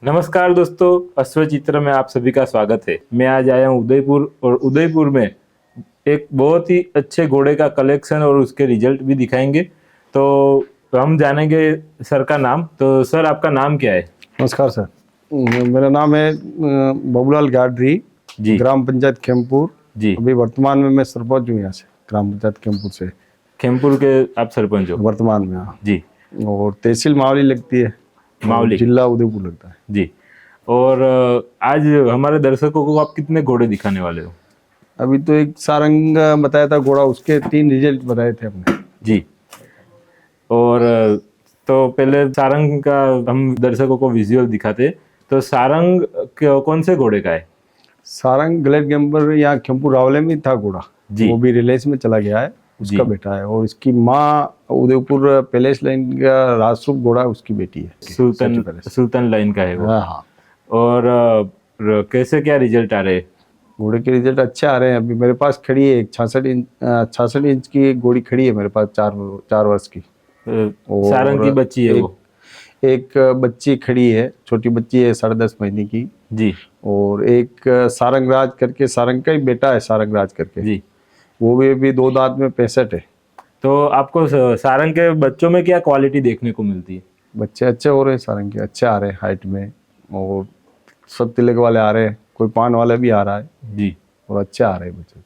नमस्कार दोस्तों, अश्वचित्र में आप सभी का स्वागत है। मैं आज आया हूँ उदयपुर और उदयपुर में एक बहुत ही अच्छे घोड़े का कलेक्शन और उसके रिजल्ट भी दिखाएंगे। तो हम जानेंगे सर का नाम। तो सर, आपका नाम क्या है? नमस्कार सर, मेरा नाम है बबूलाल गाडरी, जी ग्राम पंचायत खेमपुर। जी। अभी वर्तमान में मैं सरपंच हूँ यहाँ से, ग्राम पंचायत खेमपुर से खेमपुर के आप सरपंच हो? वर्तमान में। हाँ, जी। और तहसील मावली लगती है, मावली। जिला उदयपुर लगता है। जी। और आज हमारे दर्शकों को आप कितने घोड़े दिखाने वाले हो? अभी तो एक सारंग बताया था घोड़ा, उसके 3 रिजल्ट बताए थे हमने। जी। और तो पहले सारंग का हम दर्शकों को विजुअल दिखाते। तो सारंग कौन से घोड़े का है? सारंग ग्लेड गैम्बर यहाँ खेमपुर रावले में था घोड़ा, जी। वो भी रिलेस में चला गया है, उसका जी। बेटा है। और इसकी माँ उदयपुर पैलेस लाइन का राजरूप घोड़ा उसकी बेटी है, सुल्तान लाइन का है वो। हाँ। और कैसे क्या रिजल्ट आ रहे हैं? घोड़े के रिजल्ट अच्छे आ रहे हैं। अभी मेरे पास खड़ी है एक 66 इंच की घोड़ी खड़ी है मेरे पास, 4 वर्ष की। सारंग की बच्ची है वो? एक बच्ची खड़ी है, छोटी बच्ची है 10.5 महीने की। जी। और एक सारंग राज करके, सारंग का ही बेटा है सारंग राज करके। जी। वो भी अभी 2 दांत में 65 है। तो आपको सारंग के बच्चों में क्या क्वालिटी देखने को मिलती है? बच्चे अच्छे हो रहे हैं, सारंग के अच्छे आ रहे हैं हाइट में, और सब तिलक वाले आ रहे हैं, कोई पान वाला भी आ रहा है। जी। और अच्छे आ रहे हैं बच्चे।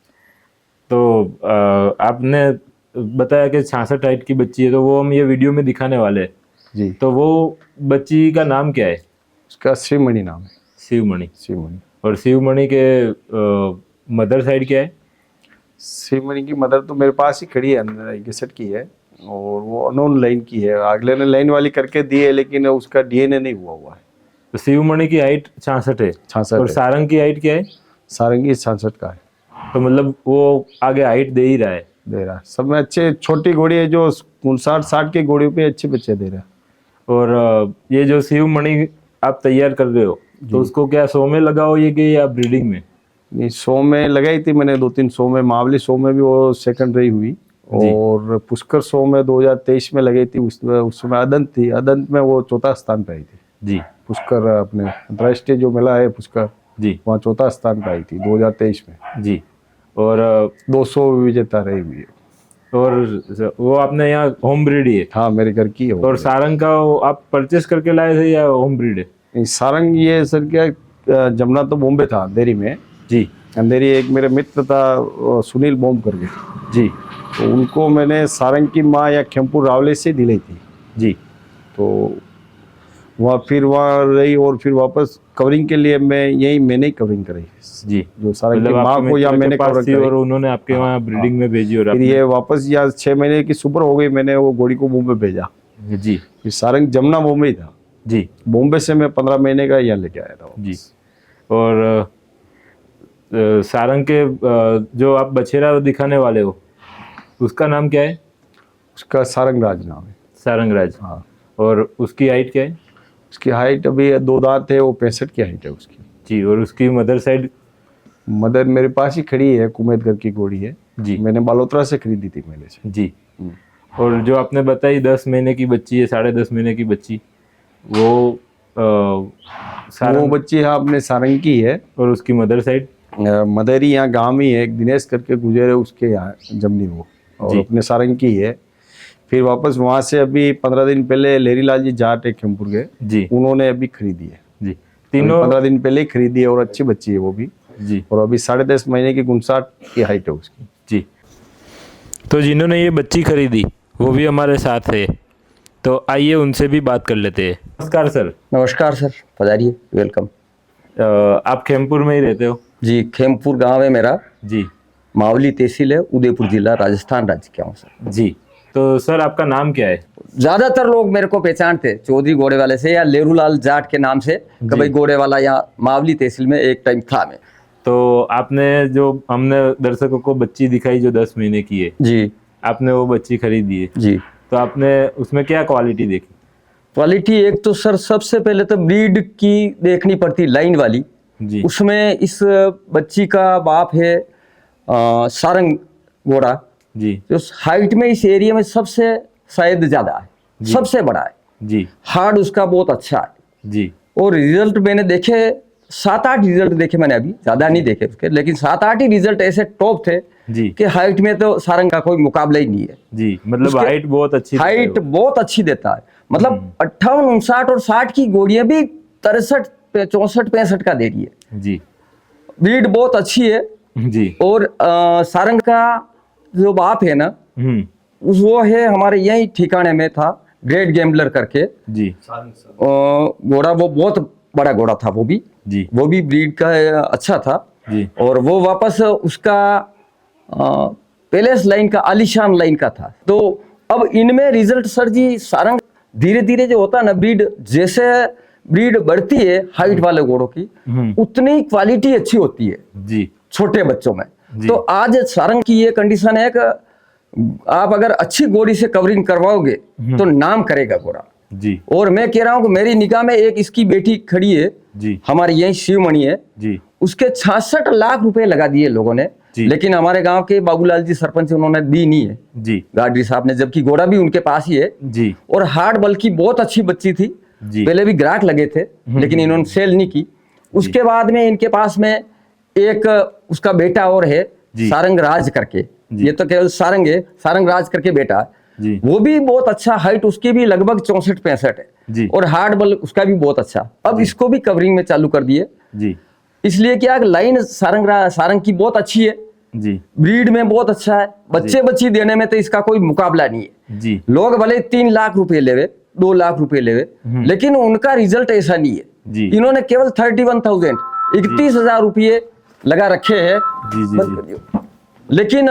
तो आपने बताया कि 66 हाइट की बच्ची है, तो वो हम ये वीडियो में दिखाने वाले हैं। जी। तो वो बच्ची का नाम क्या है? उसका शिवमणि नाम है। शिवमणि। शिवमणि। और शिवमणि के मदर साइड क्या है? शिवमणि की मदर तो मेरे पास ही खड़ी है, अंदर 61 की है, और वो अनोन लाइन की है। अगले ने लाइन वाली करके दी है, लेकिन उसका डीएनए नहीं हुआ है। तो शिवमणि की हाइट 66 है। 66 और है। सारंग की हाइट क्या है? सारंगी 66 का है। तो मतलब वो आगे हाइट दे ही रहा है। दे रहा है सब में अच्छे। छोटी घोड़ी है जो 59-60 की घोड़ियों पे अच्छे बच्चे दे रहा है। और ये जो शिवमणि आप तैयार कर रहे हो, तो उसको क्या 100 में लगाओगे कि या ब्रीडिंग में? नहीं, 100 में लगाई थी मैंने, 2-3 100 में। मावली 100 में भी वो सेकंड रही हुई। और पुष्कर 100 में 2023 में लगाई थी, उस समय अदंत थी। अदंत में वो 4था स्थान पे आई थी। जी। पुष्कर अपने अंतर्राष्ट्रीय जो मेला है पुष्कर, जी, वहाँ 4था स्थान पे आई थी 2023 में। जी। और 200 विजेता रही हुई है। और वो आपने यहाँ होम ब्रीड ही है? हाँ, मेरे घर की है वो। और सारंग का वो आप परचेस करके लाए थे या होम ब्रीड है? सारंग ये सर क्या, जमुना तो बॉम्बे था अंधेरी में। जी। अंधेरी एक मेरे मित्र था सुनील बॉम्ब करके। जी। तो उनको मैंने सारंग की माँ या खेमपुर रावले से दिलाई थी। जी। तो वहाँ फिर वहाँ रही, और फिर वापस कवरिंग के लिए मैंने ही कवरिंग कराई। जी। जो सारंग की मतलब माँ को या मैंने कवरिंग कराई, और उन्होंने आपके वहाँ ब्रीडिंग में भेजी। और फिर ये वापस यहाँ 6 महीने की सुपर हो गई, मैंने वो घोड़ी को बॉम्बे भेजा। जी। फिर सारंग जमुना बॉम्बे ही था। जी। बॉम्बे से मैं 15 महीने का यहाँ लेके आया था। जी। और सारंग के जो आप बछेरा दिखाने वाले हो, उसका नाम क्या है? उसका सारंग राज नाम है। सारंग राज। हाँ। और उसकी हाइट क्या है? उसकी हाइट अभी 2 दांत है, वो 65 की हाइट है उसकी। जी। और उसकी मदर साइड? मदर मेरे पास ही खड़ी है, कुमेदगर की घोड़ी है। जी। मैंने बालोतरा से खरीदी थी मेले से। जी। और जो आपने बताई 10 महीने की बच्ची है, 10.5 महीने की बच्ची, वो वो बच्ची है अपने सारंग की है। और उसकी मदर साइड? मदर ही यहाँ गाँव ही है, एक दिनेश करके गुजरे उसके यहाँ जमनी वो, और अपने सारंग की है। फिर वापस वहाँ से अभी 15 दिन पहले लेरी लाल जी जाट है खेमपुर के, जी, उन्होंने अभी खरीदी है। जी। तीनों 15 दिन पहले ही खरीदी है, और अच्छी बच्ची है वो भी। जी। और अभी 10.5 महीने की 59 की हाइट है उसकी। जी। तो जिन्होंने ये बच्ची खरीदी वो भी हमारे साथ है, तो आइए उनसे भी बात कर लेते हैं। नमस्कार सर। नमस्कार सर, पधारिए, वेलकम। आप खेमपुर में ही रहते हो? जी, खेमपुर गांव है मेरा। जी। मावली तहसील है, उदयपुर जिला, राजस्थान राज्य के हूँ सर। जी। तो सर, आपका नाम क्या है? ज्यादातर लोग मेरे को पहचानते चौधरी घोड़े वाले से या लेरूलाल जाट के नाम से, कि भाई घोड़े वाला यहाँ मावली तहसील में एक टाइम था मैं। तो आपने जो हमने दर्शकों को बच्ची दिखाई जो 10 महीने की है, जी, आपने वो बच्ची खरीदी है। जी। तो आपने उसमें क्या क्वालिटी देखी? क्वालिटी एक तो सर सबसे पहले तो ब्रीड की देखनी पड़ती, लाइन वाली। जी। उसमें इस बच्ची का बाप है सारंग घोड़ा, जी। जो हाइट में इस एरिया में सबसे शायद ज्यादा है, सबसे बड़ा है। जी। हार्ड उसका बहुत अच्छा है। जी। और रिजल्ट मैंने देखे 7-8 रिजल्ट देखे मैंने, अभी ज्यादा नहीं देखे उसके, लेकिन 7-8 ही रिजल्ट ऐसे टॉप थे जी कि हाइट में तो सारंग का कोई मुकाबला ही नहीं है। जी, मतलब उसके- हाइट बहुत अच्छी देता है हाइट वो। बहुत अच्छी देता है, मतलब 58, 59 और 60 की गोलियां भी 63, 64, 65 का दे रही है। जी ब्रीड बहुत अच्छी है। जी। और सारंग का जो बाप है ना, हम्म। वो है हमारे यही ठिकाने में था, ग्रेट गैम्बलर करके जी घोड़ा, वो बहुत बड़ा घोड़ा था वो भी जी ब्रीड का अच्छा था। जी और वो वापस उसका पैलेस लाइन का, आलीशान लाइन का था। तो अब इनमें रिजल्ट सर जी, सारंग धीरे धीरे जो होता है ना ब्रीड, जैसे ब्रीड बढ़ती है हाइट वाले घोड़ों की, उतनी क्वालिटी अच्छी होती है जी छोटे बच्चों में। जी। तो आज सारंग की ये कंडीशन है कि आप अगर अच्छी घोड़ी से कवरिंग करवाओगे तो नाम करेगा घोड़ा। जी और मैं कह रहा हूं कि मेरी निगाह में एक इसकी बेटी खड़ी है, जी हमारी यही शिवमणि है, जी उसके 66 लाख रुपए लगा दिए लोगों ने, जी। लेकिन हमारे गांव के बाबूलाल जी सरपंच, उन्होंने दी नहीं है जी गाडरी साहब ने, जबकि घोड़ा भी उनके पास ही है। जी और हार्ड बल की बहुत अच्छी बच्ची थी, जी। पहले भी ग्राहक लगे थे लेकिन इन्होंने सेल नहीं की। उसके बाद में इनके पास में एक उसका बेटा और है, जी। सारंग राज करके, जी। ये तो केवल सारंग है, सारंग राज करके बेटा है। जी वो भी बहुत अच्छा, हाइट उसकी भी लगभग 64-65 जी। है, और हार्ड बल उसका भी बहुत अच्छा। अब इसको भी कवरिंग में चालू कर दिए, जी इसलिए क्या लाइन सारंग की बहुत अच्छी है, जी ब्रीड में बहुत अच्छा है, बच्चे बच्ची देने में तो इसका कोई मुकाबला नहीं है। जी लोग भले 3 लाख रुपए लेवे, 2 लाख रुपए लेवे, लेकिन उनका रिजल्ट ऐसा नहीं है। जी। इन्होंने केवल 31,000, 31,000 रुपये लगा रखे हैं। जी जी बंद कर दियो। लेकिन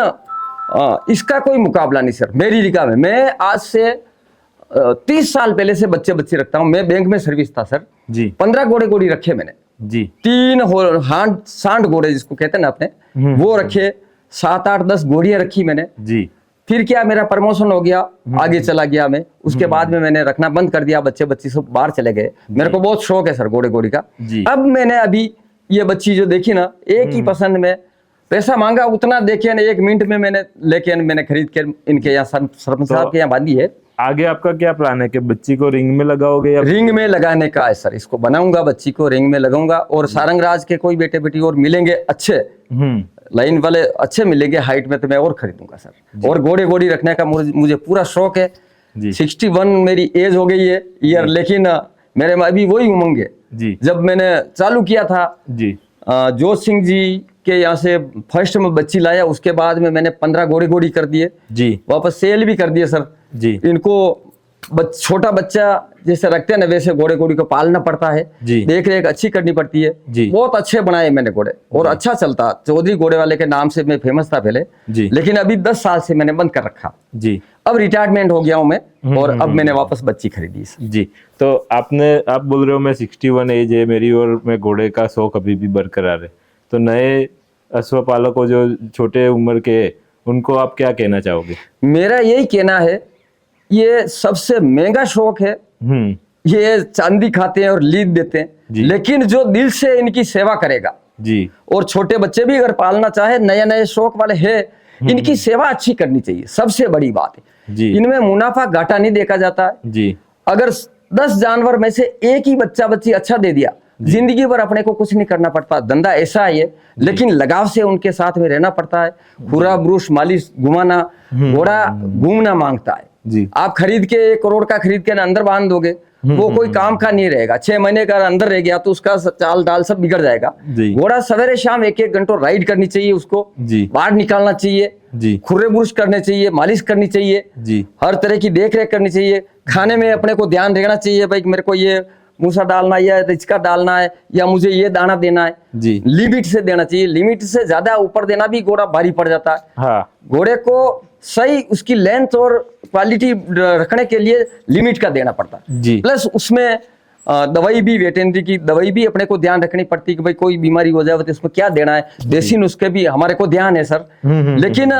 इसका कोई मुकाबला नहीं सर मेरी निगाह में। मैं आज से 30 साल पहले से बच्चे रखता हूं। मैं बैंक में सर्विस था सर, जी 15 घोड़े रखे मैंने, जी 3 सांड घोड़े जिसको कहते हैं ना अपने, वो रखे, 7, 8, 10 घोड़ियां रखी मैंने। जी फिर क्या, मेरा प्रमोशन हो गया, आगे चला गया मैं, उसके बाद में मैंने रखना बंद कर दिया, बच्चे सब बाहर चले गए। मेरे को बहुत शौक है सर घोड़ी का। जी। अब मैंने अभी ये बच्ची जो देखी ना, एक ही पसंद में, पैसा मांगा उतना देखे ना, 1 मिनट में मैंने खरीद के इनके यहाँ सरपंच साहब के यहाँ बांधी है। आगे आपका क्या प्लान है कि बच्ची को रिंग में लगाओगे या रिंग में लगाने का है सर, इसको बनाऊंगा, बच्ची को रिंग में लगाऊंगा। और सारंग राज के कोई बेटे बेटी और मिलेंगे अच्छे, लाइन वाले अच्छे मिलेंगे हाइट में, तो मैं और खरीदूंगा सर। और घोड़ी रखने का मुझे पूरा शौक है जी 61 मेरी एज हो गई है ईयर, लेकिन मेरे में अभी वही उमंग है जी जब मैंने चालू किया था। जी जोत सिंह जी के यहाँ से फर्स्ट में बच्ची लाया, उसके बाद में मैंने 15 घोड़ी कर दिए, जी वापस सेल भी कर दिए सर। जी इनको छोटा बच्चा जैसे रखते हैं ना, वैसे घोड़ी को पालना पड़ता है, जी। देख रेख अच्छी करनी पड़ती है। जी। बहुत अच्छे बनाए मैंने घोड़े, और अच्छा चलता। चौधरी घोड़े वाले के नाम से मैं फेमस था पहले, जी। लेकिन अभी 10 साल से मैंने बंद कर रखा। जी अब रिटायरमेंट हो गया हूं मैं, और अब मैंने वापस बच्ची खरीदी। जी। तो आप बोल रहे हो मैं 61 एज है मेरी और मैं घोड़े का शौक अभी भी बरकरार है, तो नए अश्वपालकों जो छोटे उम्र के हैं, उनको आप क्या कहना चाहोगे? मेरा यही कहना है, ये सबसे महंगा शौक है। ये चांदी खाते हैं और लीद देते जी। हैं, लेकिन जो दिल से इनकी सेवा करेगा, जी और छोटे बच्चे भी अगर पालना चाहे, नए शौक वाले हैं, इनकी सेवा अच्छी करनी चाहिए, सबसे बड़ी बात है। जी इनमें मुनाफा घाटा नहीं देखा जाता है। जी अगर 10 जानवर में से एक ही बच्ची अच्छा दे दिया, जिंदगी भर अपने को कुछ नहीं करना पड़ता। धंधा ऐसा है ये, लेकिन लगाव से उनके साथ में रहना पड़ता है। पूरा ब्रूश मालिश घुमाना, घोड़ा घूमना मांगता है। जी आप खरीद के 1 करोड़ का खरीद के अंदर बांध दोगे, वो कोई काम का नहीं रहेगा। 6 महीने का अंदर रह गया तो उसका चाल डाल सब बिगड़ जाएगा। जी। घोड़ा सवेरे शाम 1-1 घंटा राइड करनी चाहिए उसको, जी बाहर निकालना चाहिए, जी खुर्रे बुरुश करने चाहिए, मालिश करनी चाहिए, जी हर तरह की देख रेख करनी चाहिए। खाने में अपने को ध्यान रखना चाहिए, भाई मेरे को ये मूसा डालना है या रिचका डालना है, या मुझे ये दाना देना है। जी लिमिट से देना चाहिए, लिमिट से ज्यादा ऊपर देना भी घोड़ा भारी पड़ जाता है। हाँ घोड़े को सही उसकी लेंथ और क्वालिटी रखने के लिए लिमिट का देना पड़ता है। जी प्लस उसमें दवाई भी, वेटेनरी की दवाई भी अपने को ध्यान रखनी पड़ती है कि भाई कोई बीमारी हो जाए तो इसमें क्या देना है। देसी नुस्खे भी हमारे को ध्यान है सर, लेकिन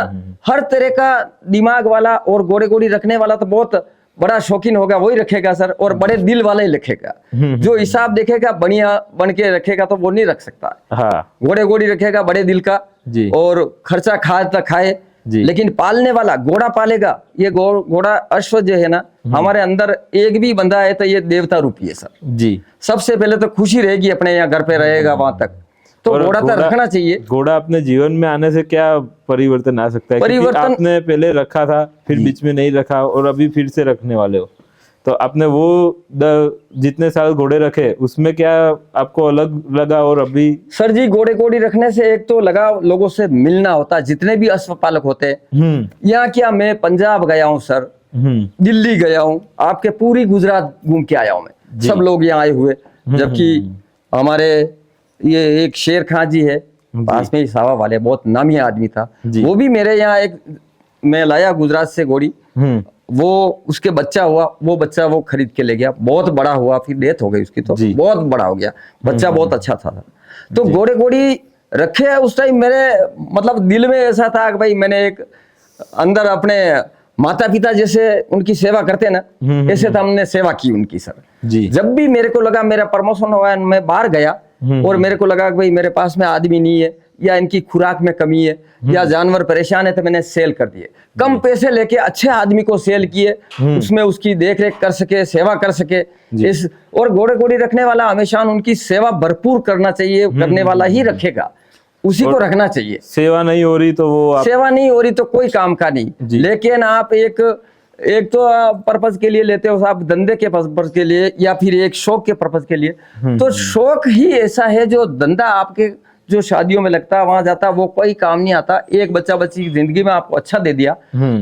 हर तरह का दिमाग वाला और घोड़ी रखने वाला तो बहुत बड़ा शौकीन होगा, वही रखेगा सर, और बड़े दिल वाला ही रखेगा। जो हिसाब देखेगा बढ़िया बन के रखेगा तो वो नहीं रख सकता। हाँ घोड़ी रखेगा बड़े दिल का, जी और खर्चा खाए तो खाए, जी। लेकिन पालने वाला घोड़ा पालेगा, ये घोड़ा अश्व जो है ना, हमारे अंदर एक भी बंदा है तो ये देवता रूपी है सर। जी। सबसे पहले तो खुशी रहेगी, अपने यहाँ घर पे रहेगा वहां तक, तो और घोड़ा तो रखना चाहिए। घोड़ा अपने जीवन में आने से क्या परिवर्तन आ सकता है? क्योंकि परिवर्तन- आपने पहले रखा था, फिर बीच में नहीं रखा और अभी फिर से रखने वाले हो, तो आपने वो जितने साल घोड़े रखे उसमें क्या आपको अलग लगा? और अभी सर जी, घोड़ी रखने से एक तो लगा लोगों से मिलना होता, जितने भी अश्व पालक होते हैं। यहाँ क्या, मैं पंजाब गया हूँ सर, दिल्ली गया हूँ, आपके पूरी गुजरात घूम के आया हूँ मैं, सब लोग यहाँ आए हुए। जबकि हमारे ये एक शेर खान जी है पास में ही, सावा वाले, बहुत नामी आदमी था, वो भी मेरे यहाँ एक मैं लाया गुजरात से घोड़ी, वो उसके बच्चा हुआ, वो बच्चा वो खरीद के ले गया, बहुत बड़ा हुआ, फिर डेथ हो गई उसकी, तो बहुत बड़ा हो गया बच्चा, बहुत अच्छा था। तो घोड़ी रखे उस टाइम मेरे मतलब दिल में ऐसा था कि भाई मैंने एक अंदर अपने माता पिता जैसे उनकी सेवा करते ना, ऐसे तो हमने सेवा की उनकी सर। जब भी मेरे को लगा मेरा प्रमोशन हुआ, मैं बाहर गया और मेरे को लगा कि भाई मेरे पास में आदमी नहीं है, या इनकी खुराक में कमी है, या जानवर परेशान है, तो मैंने सेल कर दिए। कम पैसे लेके अच्छे आदमी को सेल किए, उसमें उसकी देख रेख कर सके, सेवा कर सके। इस और घोड़ी रखने वाला हमेशा उनकी सेवा भरपूर करना चाहिए, करने वाला ही रखेगा, उसी को रखना चाहिए। सेवा नहीं हो रही तो वो सेवा नहीं हो रही तो कोई काम का नहीं। लेकिन आप एक तो पर्पज के लिए लेते हो आप, धंधे के पर्पज के लिए, या फिर एक शौक के पर्पज के लिए, तो शौक ही ऐसा है जो धंधा आपके जो शादियों में लगता है वहां जाता, वो कोई काम नहीं आता। एक बच्चा बच्ची की जिंदगी में आपको अच्छा दे दिया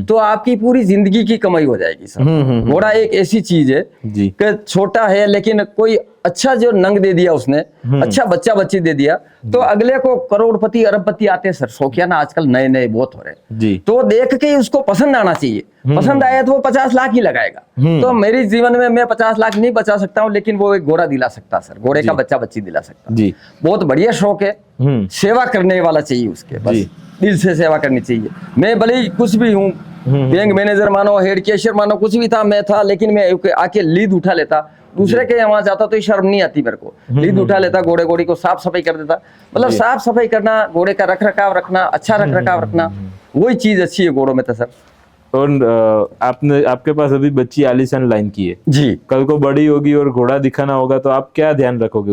तो आपकी पूरी जिंदगी की कमाई हो जाएगी सर। घोड़ा एक ऐसी चीज है कि छोटा है लेकिन कोई अच्छा जो नंग दे दिया उसने, अच्छा बच्चा बच्ची दे दिया, तो अगले को करोड़पति अरबपति आते हैं सर। शौकिया ना आजकल नए नए बहुत हो रहे हैं, तो देख के उसको पसंद आना चाहिए। पसंद आया तो वो 50 लाख ही लगाएगा। तो मेरी जीवन में मैं 50 लाख नहीं बचा सकता हूँ, लेकिन वो एक घोड़ा दिला सकता सर, घोड़े का बच्चा बच्ची दिला सकता। बहुत बढ़िया शौक है, सेवा करने वाला चाहिए उसके, बस दिल से सेवा करनी चाहिए। मैं भले ही कुछ भी हूँ, बैंक मैनेजर मानो, हेड कैशियर मानो, कुछ भी था मैं था, लेकिन मैं आके लीड उठा लेता, दूसरे के वहां जाता तो शर्म नहीं आती मेरे को, लीड उठा लेता, घोड़ी को साफ सफाई कर देता। मतलब साफ सफाई करना, घोड़े का रख रखाव रखना, अच्छा रख रखाव रखना, वही चीज अच्छी है घोड़ों में तो सर। और आपके पास अभी बच्ची आलीशान लाइन की है जी, कल को बड़ी होगी और घोड़ा दिखाना होगा, तो आप क्या ध्यान रखोगे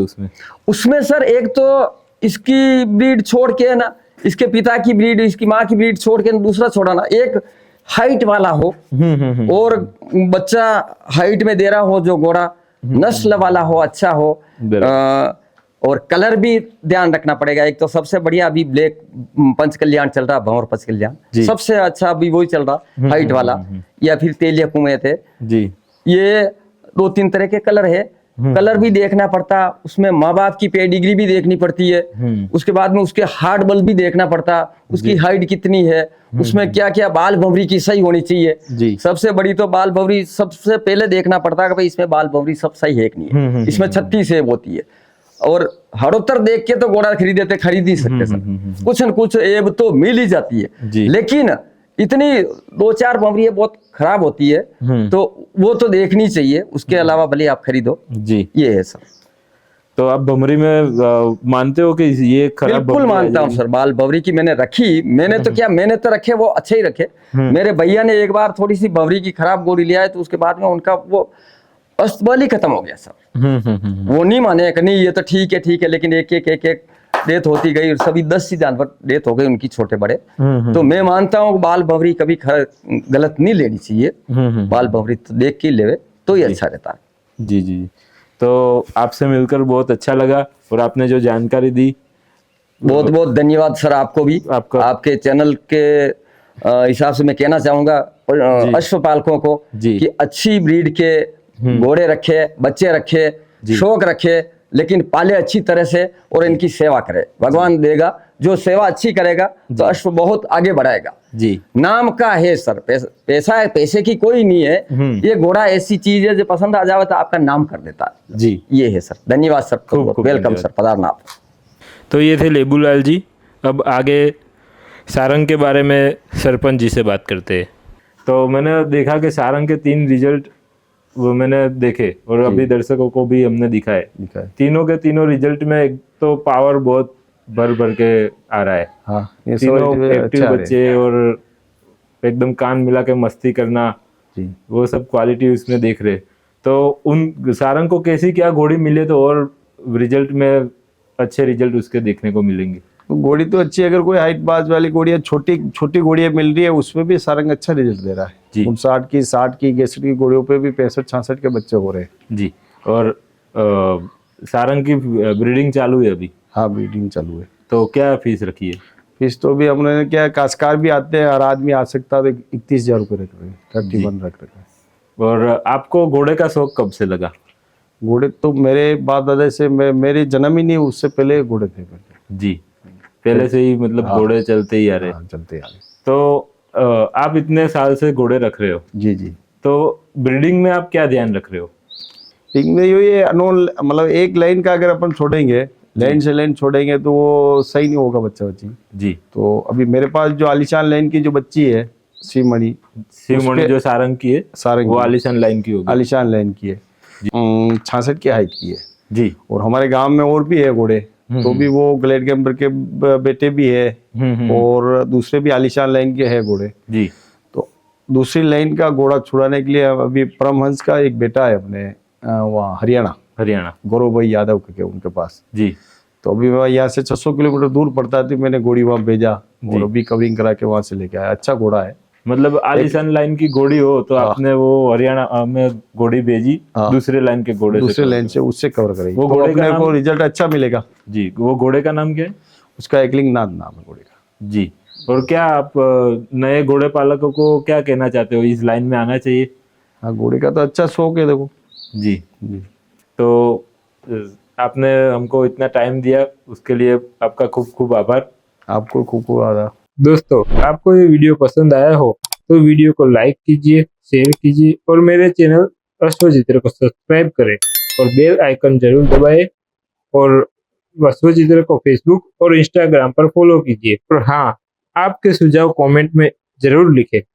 उसमें सर? एक तो इसकी ब्रीड छोड़ के ना, इसके पिता की ब्रीड, इसकी माँ की ब्रीड छोड़ के दूसरा छोड़ाना, एक हाइट वाला हो और बच्चा हाइट में दे रहा हो, जो घोड़ा नस्ल वाला हो, अच्छा हो। और कलर भी ध्यान रखना पड़ेगा। एक तो सबसे बढ़िया अभी ब्लैक पंच कल्याण चल रहा, भंवर पंच कल्याण सबसे अच्छा अभी वही चल रहा, हाइट वाला, या फिर तेलिया कुएं थे जी। ये 2-3 तरह के कलर है, कलर भी देखना पड़ता, उसमें माँ बाप की पेडिग्री भी देखनी पड़ती है, उसके बाद में उसके हार्ट बल भी देखना पड़ता, उसकी हाइट कितनी है, उसमें क्या क्या बाल भंवरी की सही होनी चाहिए। सबसे बड़ी तो बाल भंवरी सबसे पहले देखना पड़ता है कि भाई इसमें बाल भंवरी सब सही है कि नहीं है। इसमें 36 सेब होती है, और हड़ोत्तर देख के तो घोड़ा खरीद ही सकते सर, कुछ न कुछ एब तो मिल ही जाती है। लेकिन इतनी 2-4 भंवरी बहुत खराब होती है, तो वो तो देखनी चाहिए, उसके अलावा भले आप खरीदो जी। ये है सर। तो आप भंवरी में मानते हो कि ये खराब? बिल्कुल मानता हूँ सर। बाल भंवरी की मैंने रखी, मैंने तो क्या, मैंने तो रखे, वो अच्छे ही रखे। मेरे भैया ने एक बार थोड़ी सी भंवरी की खराब गोली लिया है, तो उसके बाद में उनका वो अस्तबल ही खत्म हो गया सर। वो नहीं माने कि नहीं ये तो ठीक है, लेकिन एक डेथ होती गई, और सभी 10 ही जानवर डेथ हो गई उनकी, छोटे बड़े। तो मैं मानता हूँ बाल भंवरी कभी गलत नहीं लेनी चाहिए, बाल भंवरी तो देख के लेवे तो ही अच्छा रहता है। जी जी। तो आपसे मिलकर बहुत अच्छा लगा, और आपने जो जानकारी दी, बहुत बहुत धन्यवाद सर आपको भी। आपके चैनल के हिसाब से मैं कहना चाहूंगा अश्व पालकों को कि अच्छी ब्रीड के घोड़े रखे, बच्चे रखे, शौक रखे, लेकिन पाले अच्छी तरह से, और इनकी सेवा करे। भगवान देगा, जो सेवा अच्छी करेगा तो अश्व बहुत आगे बढ़ाएगा जी। नाम का है सर, पैसा है, पैसे की कोई नहीं है। ये घोड़ा ऐसी चीज है जो पसंद आ जाए तो आपका नाम कर देता है जी। ये है सर। धन्यवाद सर, वेलकम सर, पधारना आप। तो ये थे लेबूलाल जी। अब आगे सारंग के बारे में सरपंच जी से बात करते हैं। तो मैंने देखा कि सारंग के 3 रिजल्ट वो मैंने देखे, और अभी दर्शकों को भी हमने दिखाए। तीनों के तीनों रिजल्ट में एक तो पावर बहुत भर के आ रहा है। हाँ, तीनों एक्टिव बच्चे और एकदम कान मिला के मस्ती करना, जी। वो सब क्वालिटी उसमें देख रहे। तो उन सारंग को कैसी क्या घोड़ी मिले तो और रिजल्ट में अच्छे रिजल्ट उसके देखने को मिलेंगे? घोड़ी तो अच्छी है, अगर कोई हाइट बाज वाली घोड़ी है, छोटी छोटी घोड़ियाँ मिल रही है, उसमें भी सारंग अच्छा रिजल्ट दे रहा है। जी। 59 की, 60 की, 61 की घोड़ियों पे भी 65-66 के बच्चे हो रहे हैं। जी। और सारंग की ब्रीडिंग चालू है अभी? हाँ, ब्रीडिंग चालू है। तो क्या फीस रखी है? फीस तो भी हमने क्या, काश्तकार भी आते हैं, हर आदमी आ सकता है, तो 31,000 रुपये रख रहे हैं, 31 रख रहे हैं। और आपको घोड़े का शौक कब से लगा? घोड़े तो मेरे बाप दादा से, मेरे जन्म ही नहीं उससे पहले घोड़े थे मेरे। जी, पहले से ही मतलब घोड़े चलते ही आ रहे। हाँ, चलते आ रहे। तो आप इतने साल से घोड़े रख रहे हो, जी जी। तो ब्रीडिंग में आप क्या ध्यान रख रहे हो? इनमें ये अनोन, मतलब एक लाइन का अगर अपन छोड़ेंगे, लाइन से लाइन छोड़ेंगे तो वो सही नहीं होगा बच्चा बच्ची। जी। तो अभी मेरे पास जो आलीशान लाइन की जो बच्ची है, शिवमणि, शिवमणि जो सारंग की है, सारंग वो की। आलीशान लाइन की होगी। आलीशान लाइन की है, 66 की हाइट की है। जी। और हमारे गांव में और भी है घोड़े, तो भी वो ग्लेड गैम्बर के बेटे भी है, और दूसरे भी आलीशान लाइन के है घोड़े। जी। तो दूसरी लाइन का घोड़ा छुड़ाने के लिए अभी परमहंस का एक बेटा है अपने वहाँ हरियाणा, गौरव भाई यादव के उनके पास। जी। तो अभी वह यहाँ से 600 किलोमीटर दूर पड़ता थी, मैंने घोड़ी वहाँ भेजा और अभी कवरिंग करा के वहाँ से लेके आया। अच्छा घोड़ा है। मतलब आलीशान लाइन की घोड़ी हो तो आपने वो हरियाणा में घोड़ी भेजी, दूसरे लाइन के घोड़े दूसरे लाइन से उससे कवर करेगी, वो तो घोड़े का अपने को रिजल्ट अच्छा मिलेगा। जी। वो घोड़े का नाम क्या है? उसका एकलिंग नाथ नाम है घोड़े का। जी। और क्या आप नए घोड़े पालकों को क्या कहना चाहते हो, इस लाइन में आना चाहिए? हाँ, घोड़े का तो अच्छा शौक है, देखो। जी। तो आपने हमको इतना टाइम दिया, उसके लिए आपका खूब खूब आभार। आपको खूब खूब आभार। दोस्तों, आपको ये वीडियो पसंद आया हो तो वीडियो को लाइक कीजिए, शेयर कीजिए और मेरे चैनल अश्वचित्र को सब्सक्राइब करें और बेल आइकन जरूर दबाएं। और अश्वचित्र को फेसबुक और इंस्टाग्राम पर फॉलो कीजिए। और हाँ, आपके सुझाव कमेंट में जरूर लिखें।